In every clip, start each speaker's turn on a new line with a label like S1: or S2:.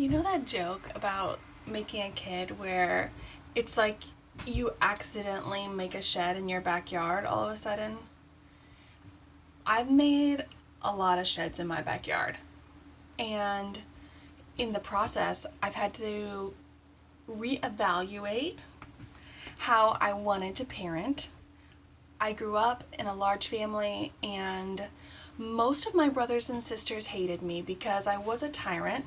S1: You know that joke about making a kid where it's like you accidentally make a shed in your backyard all of a sudden? I've made a lot of sheds in my backyard. And in the process, I've had to reevaluate how I wanted to parent. I grew up in a large family, and most of my brothers and sisters hated me because I was a tyrant.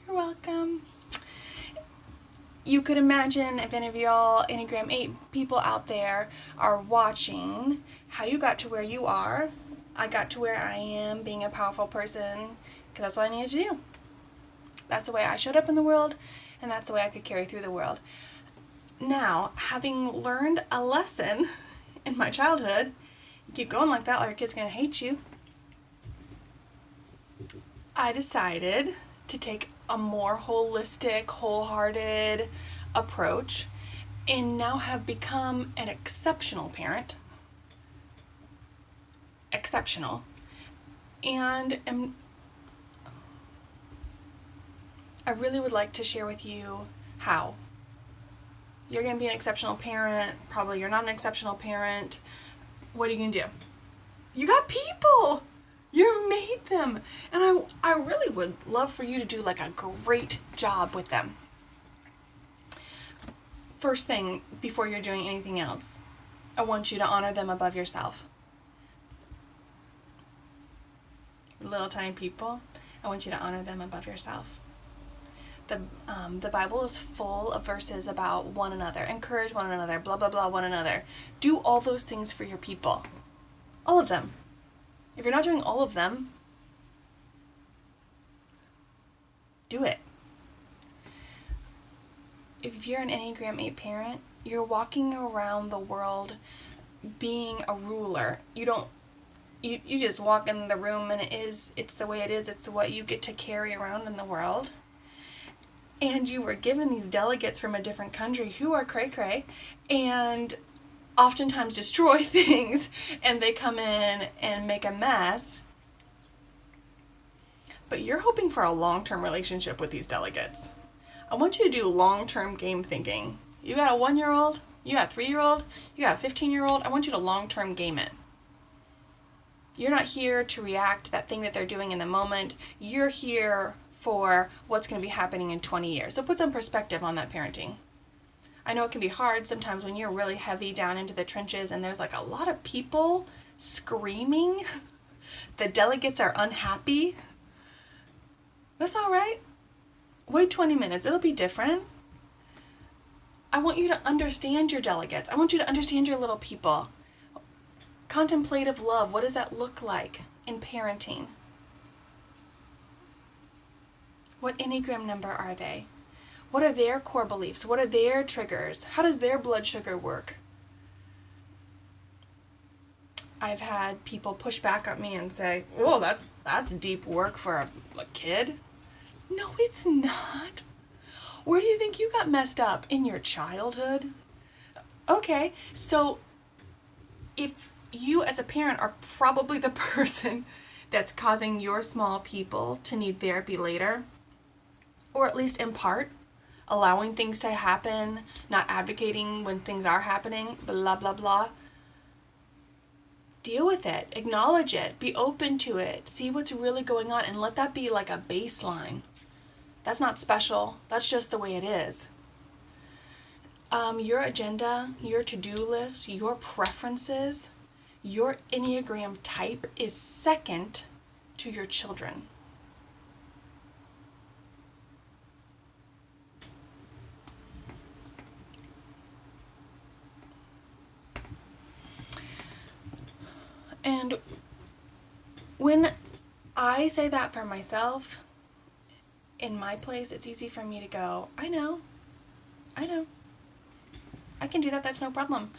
S1: You're welcome. You could imagine if any of y'all Enneagram 8 people out there are watching how you got to where you are. I got to where I am being a powerful person because that's what I needed to do. That's the way I showed up in the world, and that's the way I could carry through the world. Now, having learned a lesson in my childhood, you keep going like that or your kid's going to hate you. I decided to take a more holistic, wholehearted approach and now have become an exceptional parent. Exceptional. And I really would like to share with you how. You're going to be an exceptional parent. Probably you're not an exceptional parent. What are you going to do? You got people! You made them. And I really would love for you to do like a great job with them. First thing, before you're doing anything else, I want you to honor them above yourself. Little tiny people, I want you to honor them above yourself. The Bible is full of verses about one another. Encourage one another, blah, blah, blah, one another. Do all those things for your people. All of them. If you're not doing all of them, do it. If you're an Enneagram 8 parent, you're walking around the world being a ruler. You just walk in the room and it's the way it is. It's what you get to carry around in the world. And you were given these delegates from a different country who are cray-cray and oftentimes destroy things, and they come in and make a mess. But you're hoping for a long-term relationship with these delegates. I want you to do long-term game thinking. You got a 1-year-old, you got a 3-year-old, you got a 15-year-old. I want you to long-term game it. You're not here to react to that thing that they're doing in the moment. You're here for what's going to be happening in 20 years. So put some perspective on that parenting. I know it can be hard sometimes when you're really heavy down into the trenches and there's like a lot of people screaming. The delegates are unhappy. That's all right. Wait 20 minutes. It'll be different. I want you to understand your delegates. I want you to understand your little people. Contemplative love. What does that look like in parenting? What Enneagram number are they? What are their core beliefs? What are their triggers? How does their blood sugar work? I've had people push back at me and say, "Oh, that's deep work for a kid." No, it's not. Where do you think you got messed up? In your childhood? Okay, so if you as a parent are probably the person that's causing your small people to need therapy later, or at least in part, allowing things to happen, not advocating when things are happening, blah, blah, blah. Deal with it. Acknowledge it. Be open to it. See what's really going on and let that be like a baseline. That's not special. That's just the way it is. Your agenda, your to-do list, your preferences, your Enneagram type is second to your children. And when I say that for myself, in my place, it's easy for me to go, I know. I can do that, that's no problem.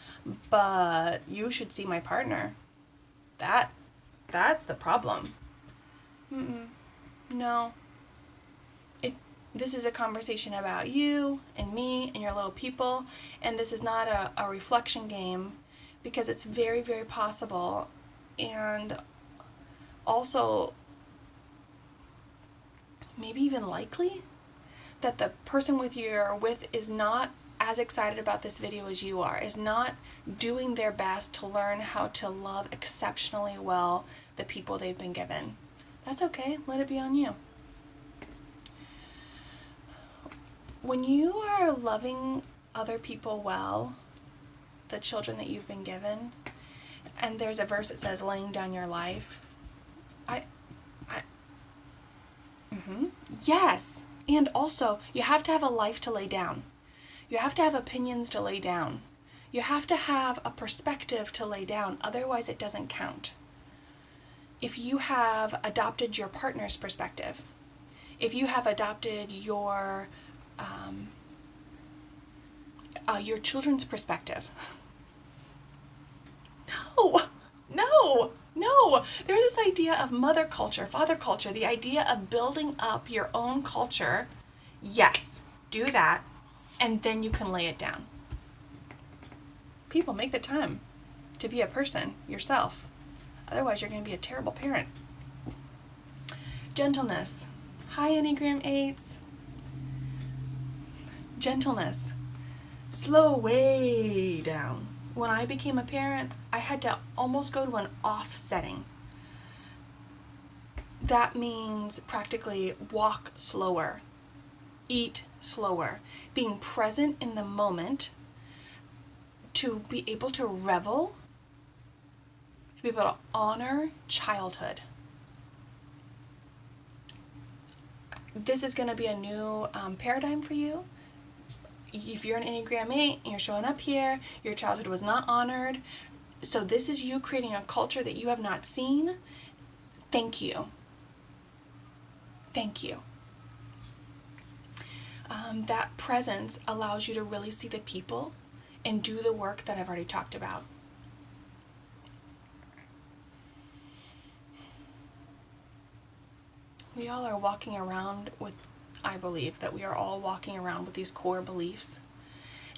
S1: But you should see my partner. That's the problem. No. This is a conversation about you and me and your little people, and this is not a reflection game, because it's very, very possible. And also, maybe even likely, that the person you're with is not as excited about this video as you are, is not doing their best to learn how to love exceptionally well the people they've been given. That's okay. Let it be on you. When you are loving other people well, the children that you've been given, and there's a verse that says laying down your life, yes. And also, you have to have a life to lay down. You have to have opinions to lay down. You have to have a perspective to lay down. Otherwise, it doesn't count. If you have adopted your partner's perspective, if you have adopted your children's perspective, no. There's this idea of mother culture, father culture, the idea of building up your own culture. Yes, do that, and then you can lay it down. People, make the time to be a person yourself. Otherwise, you're going to be a terrible parent. Gentleness. Hi, Enneagram 8s. Gentleness. Slow way down. When I became a parent, I had to almost go to an off setting. That means practically walk slower, eat slower, being present in the moment to be able to revel, to be able to honor childhood. This is going to be a new paradigm for you. If you're an Enneagram 8 and you're showing up here, your childhood was not honored. So this is you creating a culture that you have not seen. Thank you. Thank you. That presence allows you to really see the people and do the work that I've already talked about. We all are walking around with, I believe that we are all walking around with these core beliefs,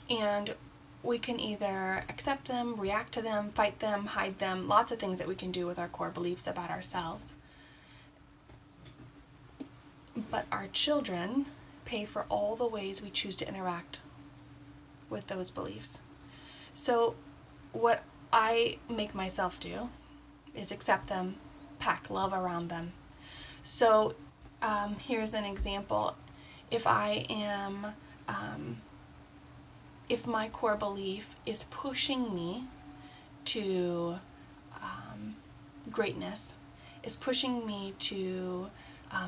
S1: and we can either accept them, react to them, fight them, hide them, lots of things that we can do with our core beliefs about ourselves. But our children pay for all the ways we choose to interact with those beliefs. So what I make myself do is accept them, pack love around them. So here's an example. If my core belief is pushing me to greatness, is pushing me to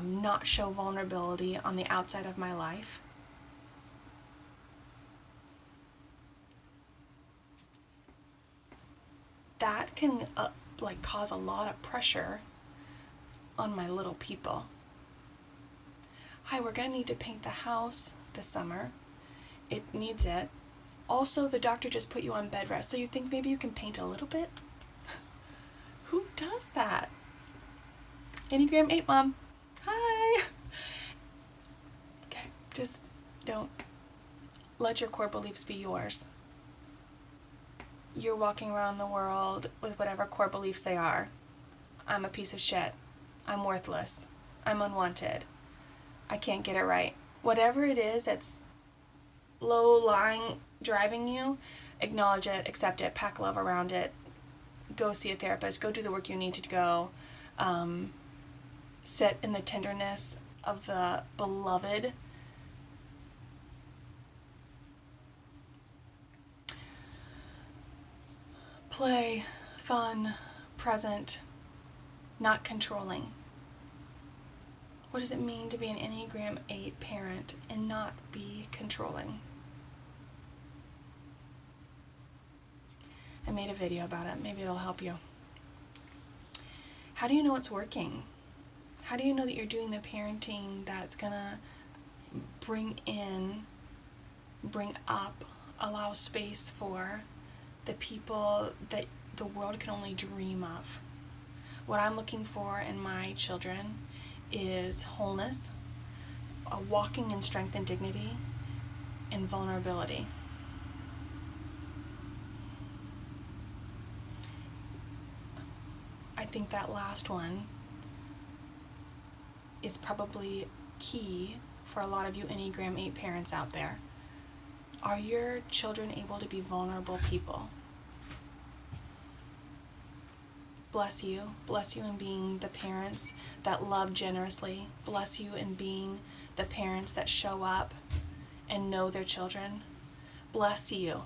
S1: not show vulnerability on the outside of my life, that can cause a lot of pressure on my little people. Hi, we're going to need to paint the house this summer. It needs it. Also, the doctor just put you on bed rest, so you think maybe you can paint a little bit? Who does that? Enneagram 8 mom. Hi. Okay, just don't let your core beliefs be yours. You're walking around the world with whatever core beliefs they are. I'm a piece of shit. I'm worthless. I'm unwanted. I can't get it right. Whatever it is that's low-lying, driving you, acknowledge it, accept it, pack love around it, go see a therapist, go do the work you need to go, sit in the tenderness of the beloved. Play, fun, present, not controlling. What does it mean to be an Enneagram 8 parent and not be controlling? I made a video about it. Maybe it'll help you. How do you know it's working? How do you know that you're doing the parenting that's going to bring up, allow space for the people that the world can only dream of? What I'm looking for in my children is wholeness, a walking in strength and dignity, and vulnerability. I think that last one is probably key for a lot of you Enneagram 8 parents out there. Are your children able to be vulnerable people? Bless you. Bless you in being the parents that love generously. Bless you in being the parents that show up and know their children. Bless you